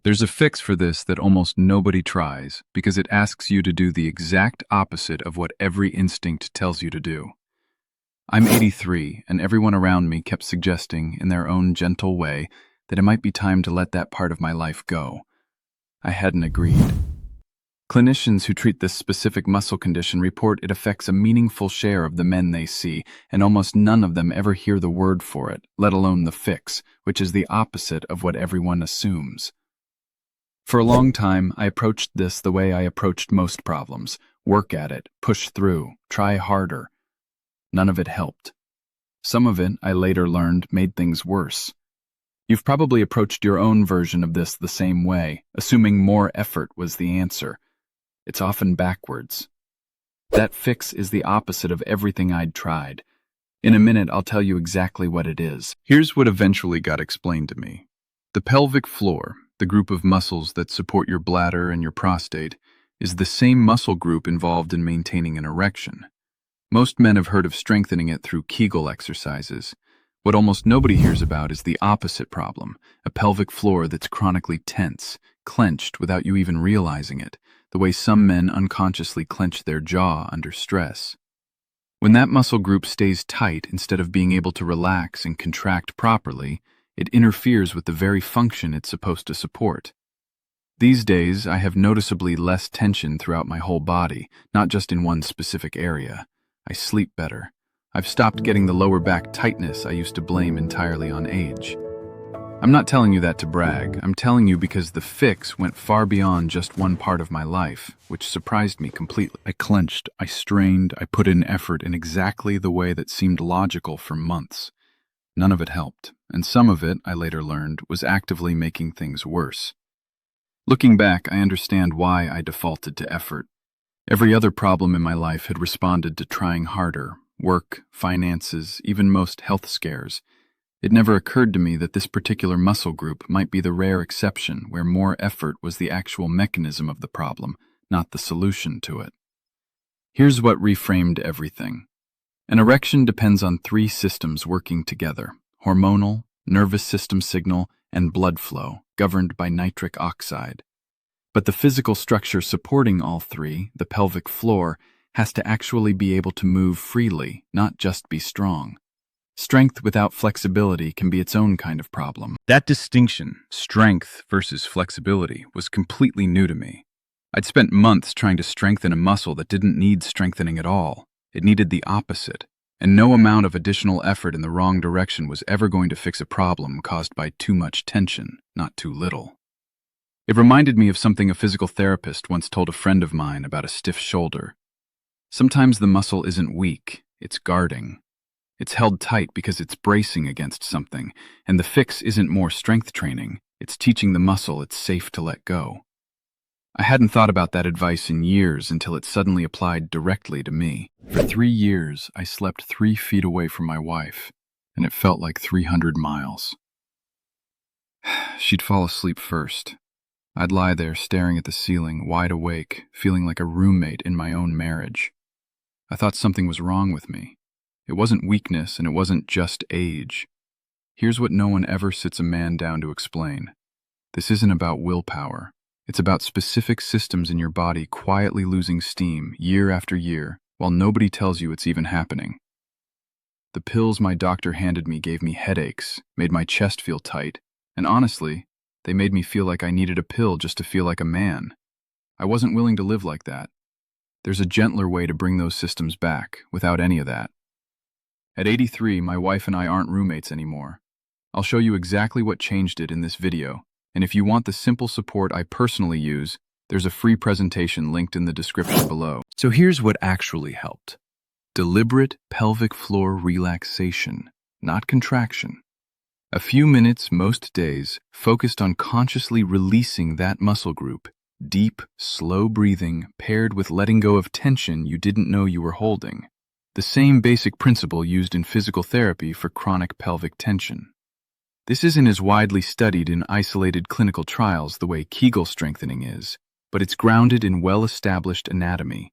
There's a fix for this that almost nobody tries because it asks you to do the exact opposite of what every instinct tells you to do. I'm 83, and everyone around me kept suggesting, in their own gentle way, that it might be time to let that part of my life go. I hadn't agreed. Clinicians who treat this specific muscle condition report it affects a meaningful share of the men they see, and almost none of them ever hear the word for it, let alone the fix, which is the opposite of what everyone assumes. For a long time, I approached this the way I approached most problems: work at it, push through, try harder. None of it helped. Some of it, I later learned, made things worse. You've probably approached your own version of this the same way, assuming more effort was the answer. It's often backwards. That fix is the opposite of everything I'd tried. In a minute, I'll tell you exactly what it is. Here's what eventually got explained to me. The pelvic floor, the group of muscles that support your bladder and your prostate, is the same muscle group involved in maintaining an erection. Most men have heard of strengthening it through Kegel exercises. What almost nobody hears about is the opposite problem: a pelvic floor that's chronically tense, clenched without you even realizing it, the way some men unconsciously clench their jaw under stress. When that muscle group stays tight instead of being able to relax and contract properly, it interferes with the very function it's supposed to support. These days, I have noticeably less tension throughout my whole body, not just in one specific area. I sleep better. I've stopped getting the lower back tightness I used to blame entirely on age. I'm not telling you that to brag. I'm telling you because the fix went far beyond just one part of my life, which surprised me completely. I clenched, I strained, I put in effort in exactly the way that seemed logical for months. None of it helped, and some of it, I later learned, was actively making things worse. Looking back, I understand why I defaulted to effort. Every other problem in my life had responded to trying harder: work, finances, even most health scares. It never occurred to me that this particular muscle group might be the rare exception where more effort was the actual mechanism of the problem, not the solution to it. Here's what reframed everything. An erection depends on three systems working together: hormonal, nervous system signal, and blood flow, governed by nitric oxide. But the physical structure supporting all three, the pelvic floor, has to actually be able to move freely, not just be strong. Strength without flexibility can be its own kind of problem. That distinction, strength versus flexibility, was completely new to me. I'd spent months trying to strengthen a muscle that didn't need strengthening at all. It needed the opposite, and no amount of additional effort in the wrong direction was ever going to fix a problem caused by too much tension, not too little. It reminded me of something a physical therapist once told a friend of mine about a stiff shoulder. Sometimes the muscle isn't weak, it's guarding. It's held tight because it's bracing against something, and the fix isn't more strength training, it's teaching the muscle it's safe to let go. I hadn't thought about that advice in years until it suddenly applied directly to me. For 3 years, I slept 3 feet away from my wife, and it felt like 300 miles. She'd fall asleep first. I'd lie there staring at the ceiling, wide awake, feeling like a roommate in my own marriage. I thought something was wrong with me. It wasn't weakness, and it wasn't just age. Here's what no one ever sits a man down to explain. This isn't about willpower. It's about specific systems in your body quietly losing steam year after year, while nobody tells you it's even happening. The pills my doctor handed me gave me headaches, made my chest feel tight, and honestly, they made me feel like I needed a pill just to feel like a man. I wasn't willing to live like that. There's a gentler way to bring those systems back, without any of that. At 83, my wife and I aren't roommates anymore. I'll show you exactly what changed it in this video, and if you want the simple support I personally use, there's a free presentation linked in the description below. So here's what actually helped. Deliberate pelvic floor relaxation, not contraction. A few minutes most days focused on consciously releasing that muscle group. Deep, slow breathing paired with letting go of tension you didn't know you were holding. The same basic principle used in physical therapy for chronic pelvic tension. This isn't as widely studied in isolated clinical trials the way Kegel strengthening is, but it's grounded in well-established anatomy.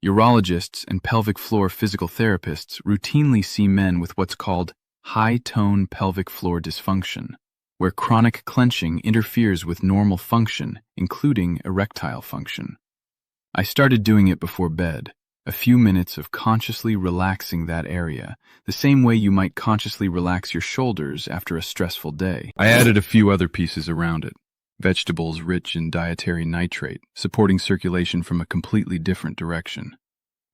Urologists and pelvic floor physical therapists routinely see men with what's called high-tone pelvic floor dysfunction, where chronic clenching interferes with normal function, including erectile function. I started doing it before bed, a few minutes of consciously relaxing that area, the same way you might consciously relax your shoulders after a stressful day. I added a few other pieces around it. Vegetables rich in dietary nitrate, supporting circulation from a completely different direction.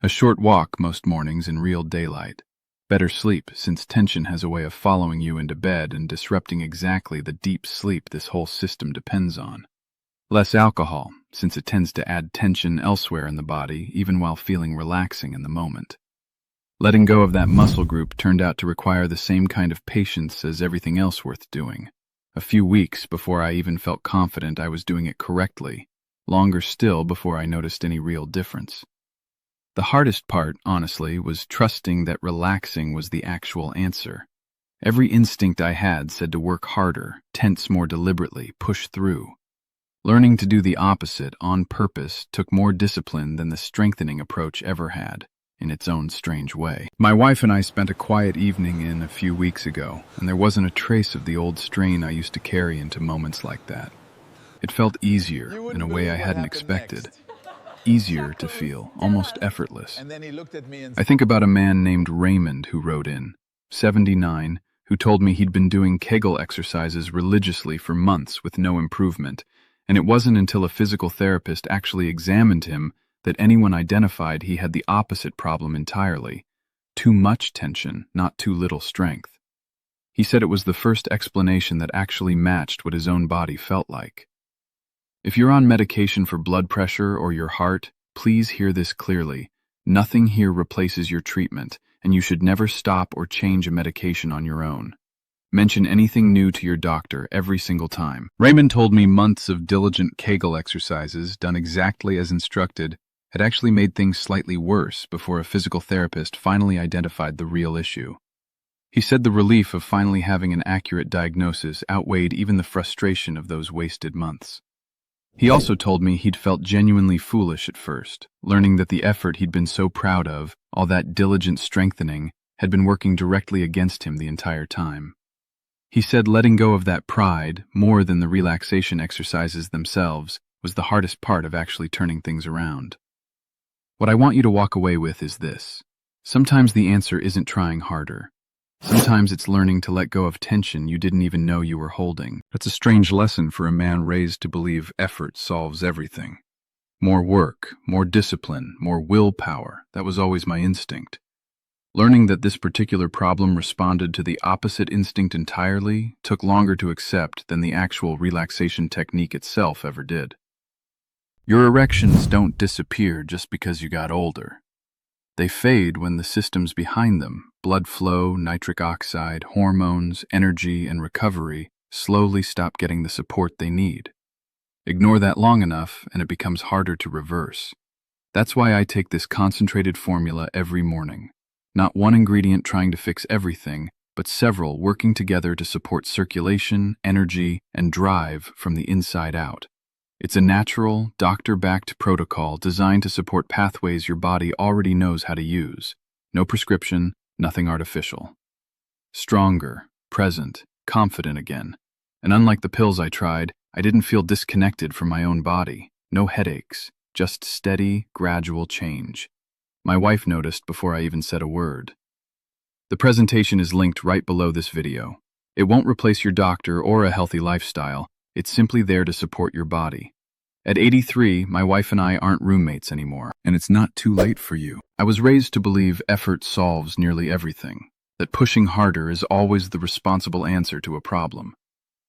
A short walk most mornings in real daylight. Better sleep, since tension has a way of following you into bed and disrupting exactly the deep sleep this whole system depends on. Less alcohol, since it tends to add tension elsewhere in the body, even while feeling relaxing in the moment. Letting go of that muscle group turned out to require the same kind of patience as everything else worth doing. A few weeks before I even felt confident I was doing it correctly, longer still before I noticed any real difference. The hardest part, honestly, was trusting that relaxing was the actual answer. Every instinct I had said to work harder, tense more deliberately, push through. Learning to do the opposite, on purpose, took more discipline than the strengthening approach ever had, in its own strange way. My wife and I spent a quiet evening in a few weeks ago, and there wasn't a trace of the old strain I used to carry into moments like that. It felt easier, in a way I hadn't expected. Easier to feel, almost effortless. I think about a man named Raymond who wrote in, 79, who told me he'd been doing Kegel exercises religiously for months with no improvement, and it wasn't until a physical therapist actually examined him that anyone identified he had the opposite problem entirely. Too much tension, not too little strength. He said it was the first explanation that actually matched what his own body felt like. If you're on medication for blood pressure or your heart, please hear this clearly. Nothing here replaces your treatment, and you should never stop or change a medication on your own. Mention anything new to your doctor every single time. Raymond told me months of diligent Kegel exercises, done exactly as instructed, had actually made things slightly worse before a physical therapist finally identified the real issue. He said the relief of finally having an accurate diagnosis outweighed even the frustration of those wasted months. He also told me he'd felt genuinely foolish at first, learning that the effort he'd been so proud of, all that diligent strengthening, had been working directly against him the entire time. He said letting go of that pride, more than the relaxation exercises themselves, was the hardest part of actually turning things around. What I want you to walk away with is this. Sometimes the answer isn't trying harder. Sometimes it's learning to let go of tension you didn't even know you were holding. That's a strange lesson for a man raised to believe effort solves everything. More work, more discipline, more willpower, that was always my instinct. Learning that this particular problem responded to the opposite instinct entirely took longer to accept than the actual relaxation technique itself ever did. Your erections don't disappear just because you got older. They fade when the systems behind them, blood flow, nitric oxide, hormones, energy, and recovery, slowly stop getting the support they need. Ignore that long enough, and it becomes harder to reverse. That's why I take this concentrated formula every morning. Not one ingredient trying to fix everything, but several working together to support circulation, energy, and drive from the inside out. It's a natural, doctor-backed protocol designed to support pathways your body already knows how to use. No prescription, nothing artificial. Stronger, present, confident again. And unlike the pills I tried, I didn't feel disconnected from my own body. No headaches, just steady, gradual change. My wife noticed before I even said a word. The presentation is linked right below this video. It won't replace your doctor or a healthy lifestyle. It's simply there to support your body. At 83, my wife and I aren't roommates anymore, and it's not too late for you. I was raised to believe effort solves nearly everything, that pushing harder is always the responsible answer to a problem.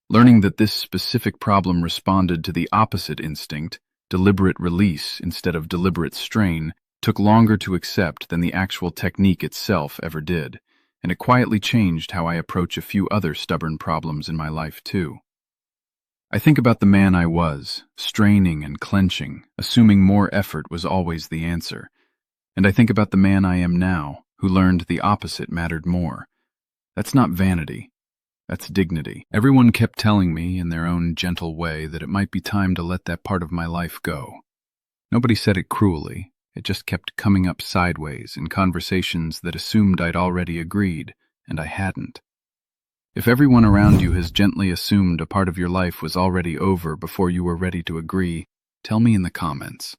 Learning that this specific problem responded to the opposite instinct, deliberate release instead of deliberate strain, took longer to accept than the actual technique itself ever did, and it quietly changed how I approach a few other stubborn problems in my life too. I think about the man I was, straining and clenching, assuming more effort was always the answer. And I think about the man I am now, who learned the opposite mattered more. That's not vanity. That's dignity. Everyone kept telling me, in their own gentle way, that it might be time to let that part of my life go. Nobody said it cruelly. It just kept coming up sideways in conversations that assumed I'd already agreed, and I hadn't. If everyone around you has gently assumed a part of your life was already over before you were ready to agree, tell me in the comments.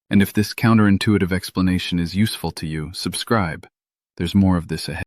And if this counterintuitive explanation is useful to you, subscribe. There's more of this ahead.